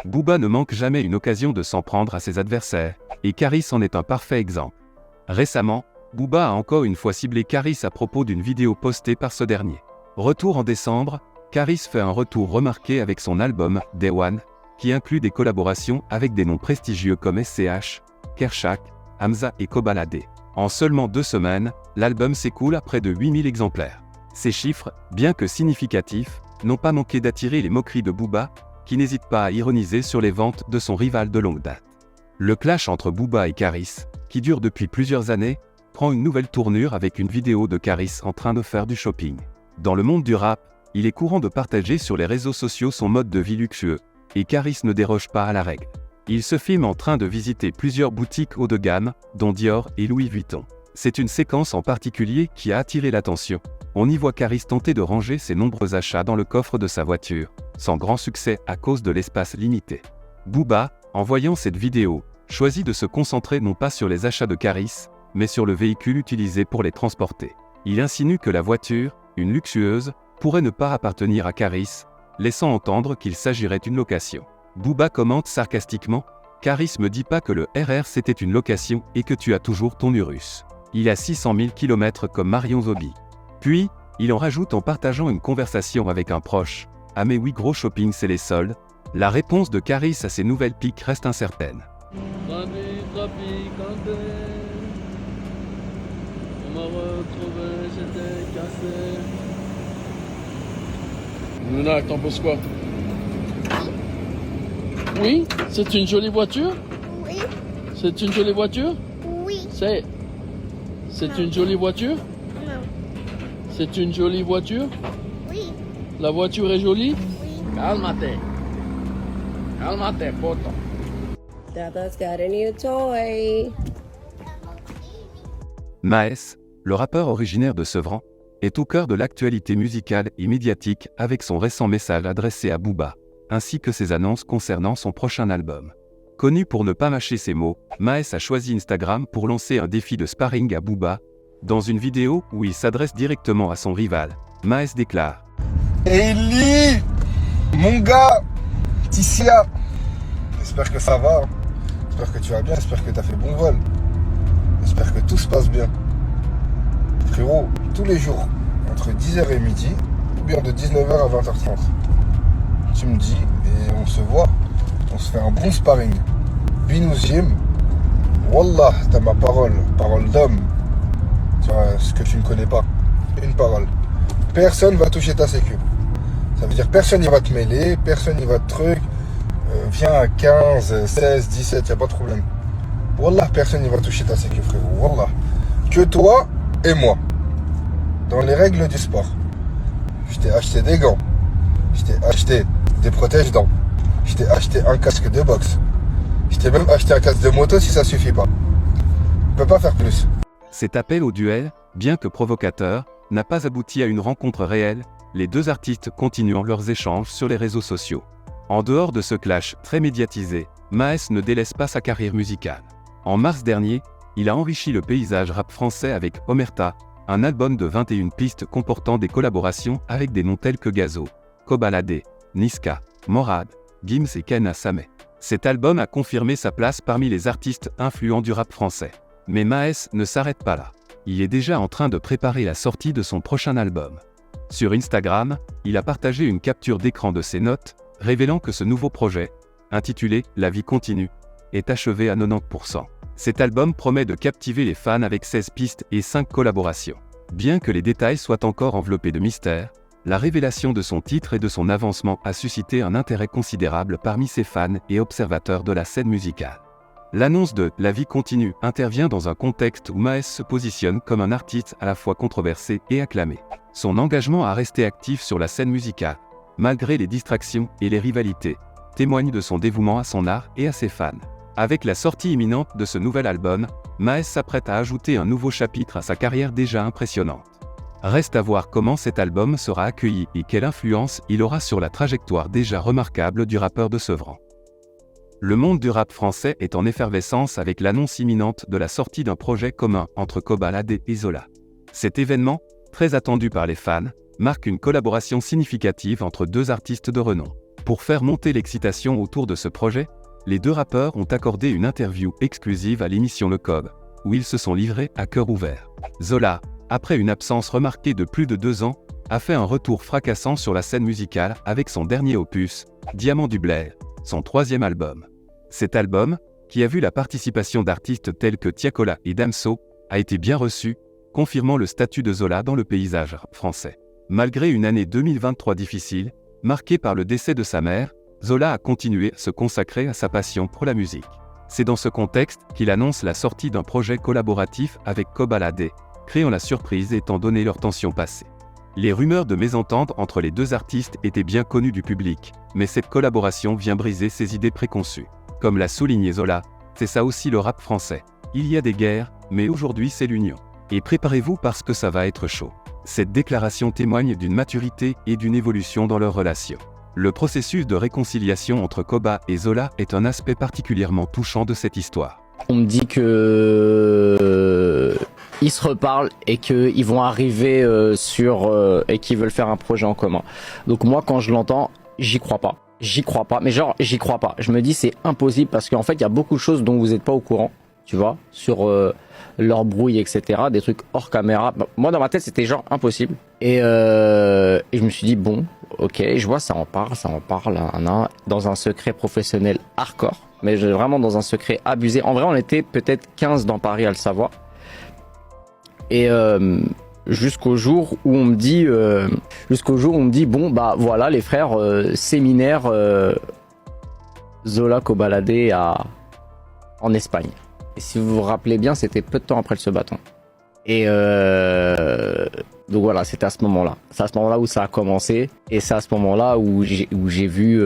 Booba ne manque jamais une occasion de s'en prendre à ses adversaires, et Caris en est un parfait exemple. Récemment, Booba a encore une fois ciblé Caris à propos d'une vidéo postée par ce dernier. Retour en décembre, Caris fait un retour remarqué avec son album « Day One », qui inclut des collaborations avec des noms prestigieux comme SCH, Kershak, Hamza et Kobalade. En seulement 2 semaines, l'album s'écoule à près de 8000 exemplaires. Ces chiffres, bien que significatifs, n'ont pas manqué d'attirer les moqueries de Booba, qui n'hésite pas à ironiser sur les ventes de son rival de longue date. Le clash entre Booba et Caris, qui dure depuis plusieurs années, prend une nouvelle tournure avec une vidéo de Caris en train de faire du shopping. Dans le monde du rap, il est courant de partager sur les réseaux sociaux son mode de vie luxueux, et Caris ne déroge pas à la règle. Il se filme en train de visiter plusieurs boutiques haut de gamme, dont Dior et Louis Vuitton. C'est une séquence en particulier qui a attiré l'attention. On y voit Caris tenter de ranger ses nombreux achats dans le coffre de sa voiture, sans grand succès à cause de l'espace limité. Booba, en voyant cette vidéo, choisit de se concentrer non pas sur les achats de Caris, mais sur le véhicule utilisé pour les transporter. Il insinue que la voiture, une luxueuse, pourrait ne pas appartenir à Caris, laissant entendre qu'il s'agirait d'une location. Booba commente sarcastiquement « Caris me dit pas que le RR c'était une location et que tu as toujours ton Urus. Il a 600 000 km comme Marion Zobi. » Puis, il en rajoute en partageant une conversation avec un proche « Ah mais oui gros shopping c'est les soldes ?» La réponse de Caris à ces nouvelles piques reste incertaine. On m'a retrouvé, j'étais cassé. Luna, t'en penses quoi? Oui, c'est une jolie voiture? Oui, C'est une jolie voiture? oui, C'est une jolie voiture? non, C'est une jolie voiture? oui, La voiture est jolie? oui. Calmate. Calmate, poto. Dada's got a new toy. Maes, le rappeur originaire de Sevran, est au cœur de l'actualité musicale et médiatique avec son récent message adressé à Booba, ainsi que ses annonces concernant son prochain album. Connu pour ne pas mâcher ses mots, Maes a choisi Instagram pour lancer un défi de sparring à Booba. Dans une vidéo où il s'adresse directement à son rival, Maes déclare « Eli, mon gars, Tissia, j'espère que ça va, j'espère que tu vas bien, j'espère que tu as fait bon vol, j'espère que tout se passe bien. Frérot, tous les jours, entre 10h et midi, ou bien de 19h à 20h30, tu me dis, et on se voit, on se fait un bon sparring. Binous Gym, Wallah, t'as ma parole, parole d'homme, tu vois, ce que tu ne connais pas, une parole. Personne va toucher ta sécu. Ça veut dire personne n'y va te mêler, personne n'y va te truc. Viens à 15, 16, 17, y a pas de problème. Wallah, personne n'y va toucher ta sécu, frérot. Wallah. Que toi et moi. Dans les règles du sport. Je t'ai acheté des gants. Je t'ai acheté des protège-dents. Je t'ai acheté un casque de boxe. Je t'ai même acheté un casque de moto si ça suffit pas. On peut pas faire plus. Cet appel au duel, bien que provocateur, n'a pas abouti à une rencontre réelle, les deux artistes continuant leurs échanges sur les réseaux sociaux. En dehors de ce clash très médiatisé, Maes ne délaisse pas sa carrière musicale. En mars dernier, il a enrichi le paysage rap français avec Omerta, un album de 21 pistes comportant des collaborations avec des noms tels que Gazo, Kobalade, Niska, Morad, Gims et Ken Sameh. Cet album a confirmé sa place parmi les artistes influents du rap français. Mais Maes ne s'arrête pas là. Il est déjà en train de préparer la sortie de son prochain album. Sur Instagram, il a partagé une capture d'écran de ses notes, révélant que ce nouveau projet, intitulé « La vie continue », est achevé à 90%. Cet album promet de captiver les fans avec 16 pistes et 5 collaborations. Bien que les détails soient encore enveloppés de mystère, la révélation de son titre et de son avancement a suscité un intérêt considérable parmi ses fans et observateurs de la scène musicale. L'annonce de « La vie continue » intervient dans un contexte où Maes se positionne comme un artiste à la fois controversé et acclamé. Son engagement à rester actif sur la scène musicale, malgré les distractions et les rivalités, témoigne de son dévouement à son art et à ses fans. Avec la sortie imminente de ce nouvel album, Maes s'apprête à ajouter un nouveau chapitre à sa carrière déjà impressionnante. Reste à voir comment cet album sera accueilli et quelle influence il aura sur la trajectoire déjà remarquable du rappeur de Sevran. Le monde du rap français est en effervescence avec l'annonce imminente de la sortie d'un projet commun entre Kobalade et Zola. Cet événement, très attendu par les fans, marque une collaboration significative entre deux artistes de renom. Pour faire monter l'excitation autour de ce projet, les deux rappeurs ont accordé une interview exclusive à l'émission Le Cob, où ils se sont livrés à cœur ouvert. Zola, après une absence remarquée de plus de 2 ans, a fait un retour fracassant sur la scène musicale avec son dernier opus, Diamant du Blair, son 3e album. Cet album, qui a vu la participation d'artistes tels que Tiakola et Damso, a été bien reçu, confirmant le statut de Zola dans le paysage français. Malgré une année 2023 difficile, marquée par le décès de sa mère, Zola a continué à se consacrer à sa passion pour la musique. C'est dans ce contexte qu'il annonce la sortie d'un projet collaboratif avec Kobalade, créant la surprise étant donné leur tension passée. Les rumeurs de mésentente entre les deux artistes étaient bien connues du public, mais cette collaboration vient briser ses idées préconçues. Comme l'a souligné Zola, c'est ça aussi le rap français. Il y a des guerres, mais aujourd'hui c'est l'union. Et préparez-vous parce que ça va être chaud. Cette déclaration témoigne d'une maturité et d'une évolution dans leur relation. Le processus de réconciliation entre Koba et Zola est un aspect particulièrement touchant de cette histoire. On me dit que ils se reparlent et qu'ils vont arriver et qu'ils veulent faire un projet en commun. Donc moi, quand je l'entends, j'y crois pas. J'y crois pas. Mais genre, j'y crois pas. Je me dis c'est impossible parce qu'en fait, il y a beaucoup de choses dont vous n'êtes pas au courant, tu vois, sur leur brouille, etc. Des trucs hors caméra. Moi, dans ma tête, c'était genre impossible. Et je me suis dit bon, ok, je vois, ça en parle, dans un secret professionnel hardcore. Mais vraiment dans un secret abusé. En vrai, on était peut-être 15 dans Paris à le savoir. Et jusqu'au jour où on me dit, bon, bah voilà, les frères, séminaire Zola Kobalade en Espagne. Et si vous vous rappelez bien, c'était peu de temps après le Se-Bâton. Et donc voilà, c'était à ce moment-là. C'est à ce moment-là où ça a commencé, et c'est à ce moment-là où j'ai vu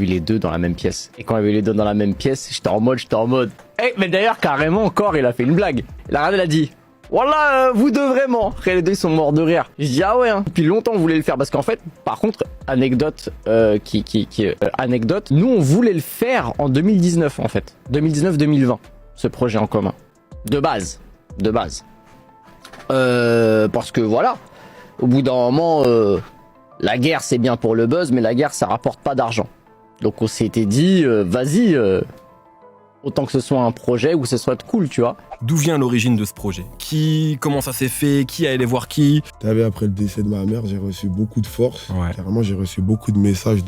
les deux dans la même pièce. Et quand il y avait les deux dans la même pièce, j'étais en mode. Mais d'ailleurs carrément encore, il a fait une blague. Il a regardé, il a dit, voilà, vous deux vraiment. Après les deux ils sont morts de rire. Je dis ah ouais. Depuis longtemps on voulait le faire parce qu'en fait, par contre, anecdote, nous on voulait le faire en 2019 en fait, 2019-2020, ce projet en commun, de base. Parce que voilà, au bout d'un moment, la guerre c'est bien pour le buzz, mais la guerre ça rapporte pas d'argent. Donc on s'était dit, vas-y, autant que ce soit un projet où ce soit cool, tu vois. D'où vient l'origine de ce projet? Comment ça s'est fait? Qui a allé voir qui? Après le décès de ma mère, j'ai reçu beaucoup de force. Ouais. Carrément, j'ai reçu beaucoup de messages,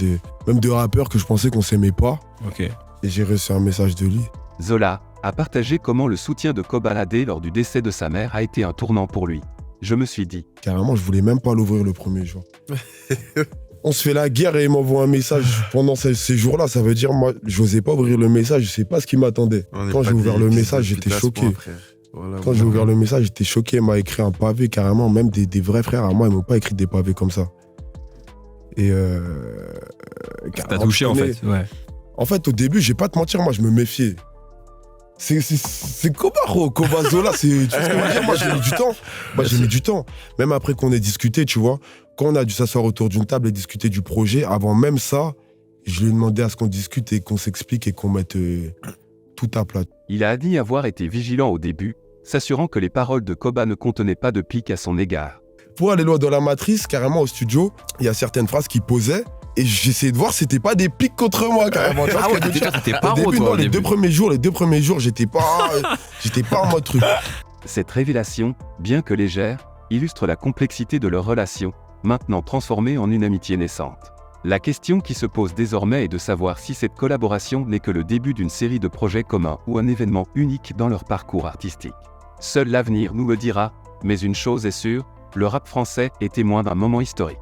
même de rappeurs que je pensais qu'on s'aimait pas. Ok. Et j'ai reçu un message de lui. Zola a partagé comment le soutien de Kobalade lors du décès de sa mère a été un tournant pour lui. Je me suis dit, Carrément, je voulais même pas l'ouvrir le premier jour. On se fait la guerre et il m'envoie un message pendant ces jours-là. Ça veut dire, moi, j'osais pas ouvrir le message, je sais pas ce qui m'attendait. Quand j'ai ouvert le message, j'étais choqué. Quand j'ai ouvert le message, j'étais choqué. Il m'a écrit un pavé, carrément. Même des vrais frères à moi, ils m'ont pas écrit des pavés comme ça. Et ça t'a touché en fait. Ouais. En fait, au début, je vais pas te mentir, moi, je me méfiais. C'est Koba Zola, tu vois ce que je veux dire? Moi, j'ai mis du temps. Même après qu'on ait discuté, tu vois, quand on a dû s'asseoir autour d'une table et discuter du projet, avant même ça, je lui ai demandé à ce qu'on discute et qu'on s'explique et qu'on mette tout à plat. Il a dit avoir été vigilant au début, s'assurant que les paroles de Koba ne contenaient pas de pique à son égard. Pour aller loin dans la matrice, carrément au studio, il y a certaines phrases qu'il posait. Et j'essayais de voir si c'était pas des pics contre moi, carrément. Ah ouais, t'étais pas au début, les deux premiers jours, j'étais pas en mode truc. Cette révélation, bien que légère, illustre la complexité de leur relation, maintenant transformée en une amitié naissante. La question qui se pose désormais est de savoir si cette collaboration n'est que le début d'une série de projets communs ou un événement unique dans leur parcours artistique. Seul l'avenir nous le dira, mais une chose est sûre, le rap français est témoin d'un moment historique.